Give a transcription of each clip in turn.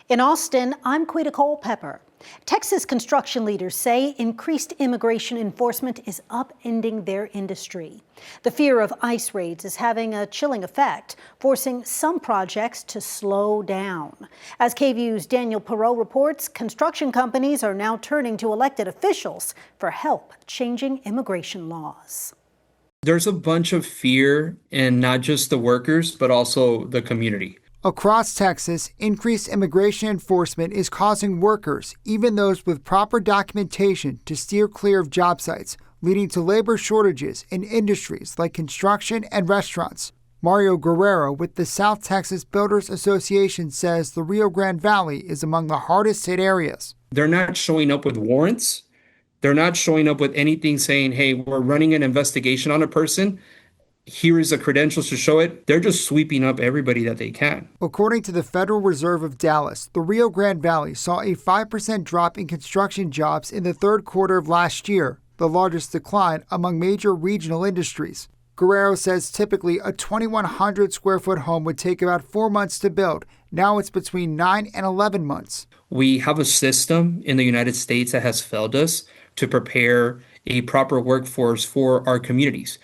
In Austin, I'm Quita Culpepper. Texas construction leaders say increased immigration enforcement is upending their industry. The fear of ICE raids is having a chilling effect, forcing some projects to slow down. As KVUE's Daniel Perot reports, construction companies are now turning to elected officials for help changing immigration laws. There's a bunch of fear in not just the workers, but also the community. Across Texas, increased immigration enforcement is causing workers, even those with proper documentation, to steer clear of job sites, leading to labor shortages in industries like construction and restaurants. Mario Guerrero with the South Texas Builders Association says the Rio Grande Valley is among the hardest hit areas. They're not showing up with warrants. They're not showing up with anything saying, hey, we're running an investigation on a person. Here is the credentials to show it. They're just sweeping up everybody that they can. According to the Federal Reserve of Dallas, the Rio Grande Valley saw a 5% drop in construction jobs in the third quarter of last year, the largest decline among major regional industries. Guerrero says typically a 2,100 square foot home would take about 4 months to build. Now it's between 9 and 11 months. We have a system in the United States that has failed us to prepare a proper workforce for our communities.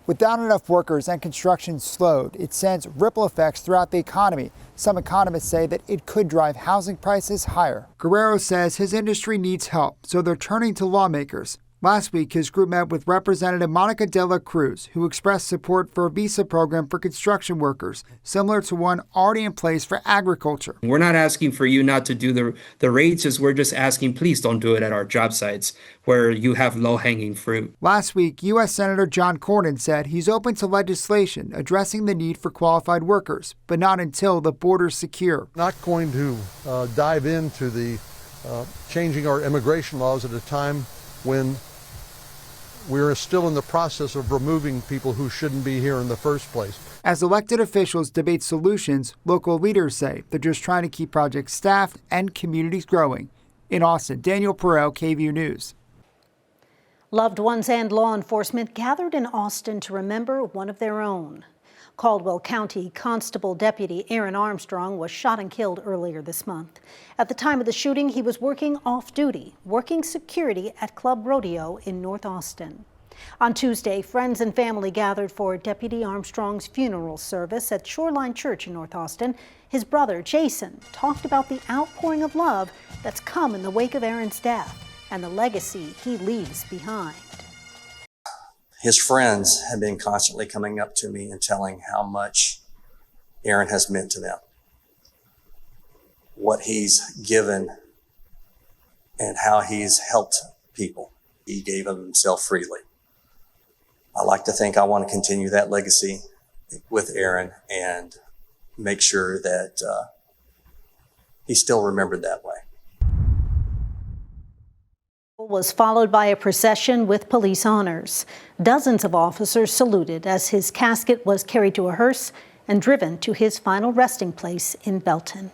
Without enough workers and construction slowed, it sends ripple effects throughout the economy. Some economists say that it could drive housing prices higher. Guerrero says his industry needs help, so they're turning to lawmakers. Last week, his group met with Representative Monica De La Cruz, who expressed support for a visa program for construction workers, similar to one already in place for agriculture. We're not asking for you not to do the raids, we're just asking, please don't do it at our job sites where you have low-hanging fruit. Last week, U.S. Senator John Cornyn said he's open to legislation addressing the need for qualified workers, but not until the border's secure. Not going to dive into the changing our immigration laws at a time when we're still in the process of removing people who shouldn't be here in the first place. As elected officials debate solutions, local leaders say they're just trying to keep projects staffed and communities growing. In Austin, Daniel Perot, KVUE News. Loved ones and law enforcement gathered in Austin to remember one of their own. Caldwell County Constable Deputy Aaron Armstrong was shot and killed earlier this month. At the time of the shooting, he was working off-duty, working security at Club Rodeo in North Austin. On Tuesday, friends and family gathered for Deputy Armstrong's funeral service at Shoreline Church in North Austin. His brother, Jason, talked about the outpouring of love that's come in the wake of Aaron's death and the legacy he leaves behind. His friends have been constantly coming up to me and telling how much Aaron has meant to them, what he's given and how he's helped people. He gave of himself freely. I like to think I want to continue that legacy with Aaron and make sure that he's still remembered that way. Was followed by a procession with police honors. Dozens of officers saluted as his casket was carried to a hearse and driven to his final resting place in Belton.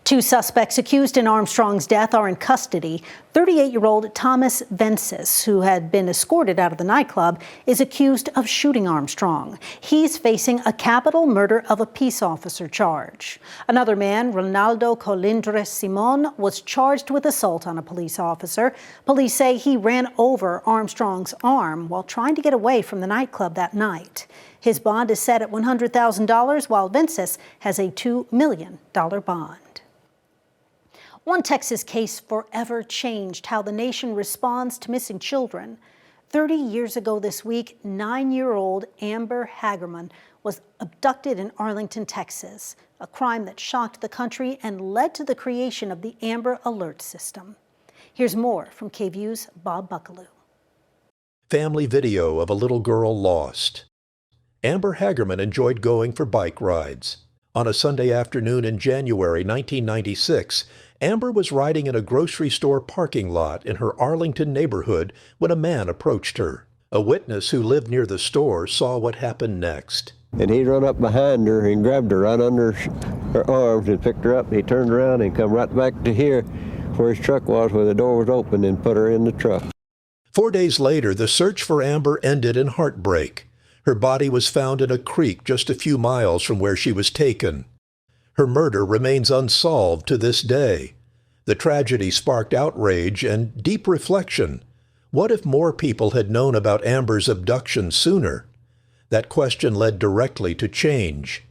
2 suspects accused in Armstrong's death are in custody. 38-year-old Thomas Vences, who had been escorted out of the nightclub, is accused of shooting Armstrong. He's facing a capital murder of a peace officer charge. Another man, Ronaldo Colindres Simon, was charged with assault on a police officer. Police say he ran over Armstrong's arm while trying to get away from the nightclub that night. His bond is set at $100,000, while Vences has a $2 million bond. One Texas case forever changed how the nation responds to missing children. 30 years ago this week, 9-year-old Amber Hagerman was abducted in Arlington, Texas, a crime that shocked the country and led to the creation of the Amber Alert System. Here's more from KVUE's Bob Buckaloo. Family video of a little girl lost. Amber Hagerman enjoyed going for bike rides. On a Sunday afternoon in January 1996, Amber was riding in a grocery store parking lot in her Arlington neighborhood when a man approached her. A witness who lived near the store saw what happened next. And he run up behind her and grabbed her right under her arms and picked her up. And he turned around and come right back to here where his truck was, where the door was open, and put her in the truck. 4 days later, the search for Amber ended in heartbreak. Her body was found in a creek just a few miles from where she was taken. Her murder remains unsolved to this day. The tragedy sparked outrage and deep reflection. What if more people had known about Amber's abduction sooner? That question led directly to change.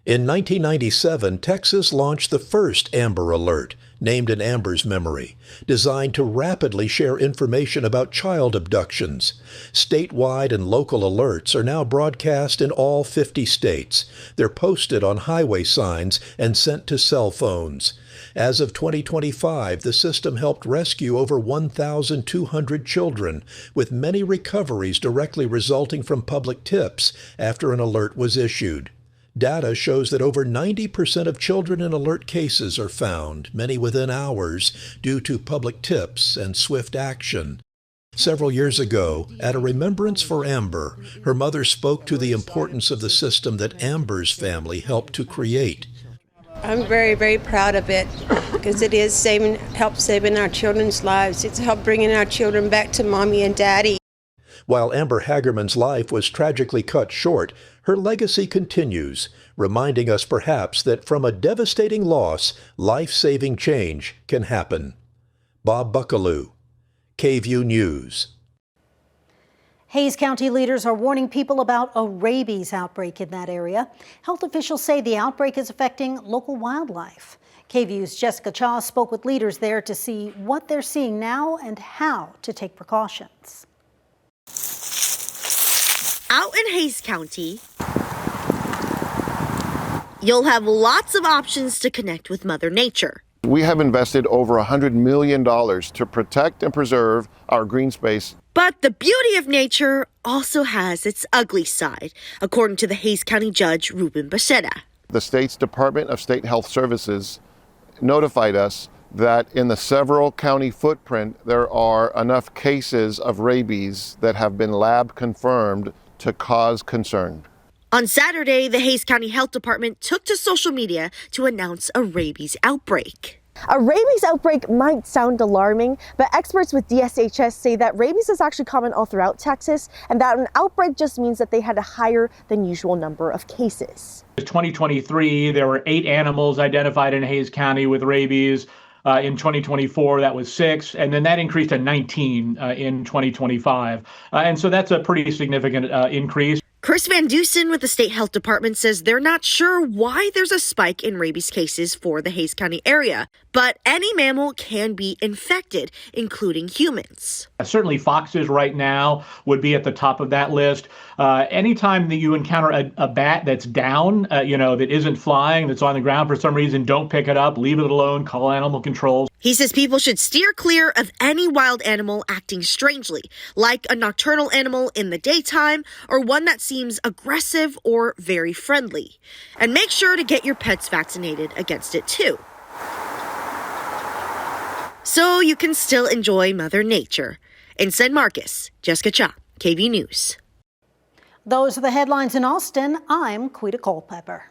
In 1997, Texas launched the first Amber Alert, named in Amber's memory, designed to rapidly share information about child abductions. Statewide and local alerts are now broadcast in all 50 states. They're posted on highway signs and sent to cell phones. As of 2025, the system helped rescue over 1,200 children, with many recoveries directly resulting from public tips after an alert was issued. Data shows that over 90% of children in alert cases are found, many within hours, due to public tips and swift action. Several years ago, at a Remembrance for Amber, her mother spoke to the importance of the system that Amber's family helped to create. I'm very, very proud of it because it is help saving our children's lives. It's helped bringing our children back to mommy and daddy. While Amber Hagerman's life was tragically cut short, her legacy continues, reminding us perhaps that from a devastating loss, life-saving change can happen. Bob Buckaloo, KVUE News. Hayes County leaders are warning people about a rabies outbreak in that area. Health officials say the outbreak is affecting local wildlife. KVUE's Jessica Cha spoke with leaders there to see what they're seeing now and how to take precautions. Out in Hayes County, you'll have lots of options to connect with Mother Nature. We have invested over $100 million to protect and preserve our green space. But the beauty of nature also has its ugly side, according to the Hayes County Judge Ruben Bacheta. The state's Department of State Health Services notified us that in the several county footprint, there are enough cases of rabies that have been lab confirmed to cause concern. On Saturday, the Hayes County Health Department took to social media to announce a rabies outbreak. A rabies outbreak might sound alarming, but experts with DSHS say that rabies is actually common all throughout Texas, and that an outbreak just means that they had a higher than usual number of cases. In 2023, there were 8 animals identified in Hayes County with rabies. In 2024, that was 6, and then that increased to 19 in 2025. And so that's a pretty significant increase. Chris Van Dusen with the State Health Department says they're not sure why there's a spike in rabies cases for the Hayes County area, but any mammal can be infected, including humans. Certainly foxes right now would be at the top of that list. Anytime that you encounter a bat that's down, that isn't flying, that's on the ground for some reason, don't pick it up, leave it alone, call animal control. He says people should steer clear of any wild animal acting strangely, like a nocturnal animal in the daytime or one that seems aggressive or very friendly. And make sure to get your pets vaccinated against it too, so you can still enjoy Mother Nature. In San Marcos, Jessica Cha, KVUE News. Those are the headlines in Austin. I'm Quita Culpepper.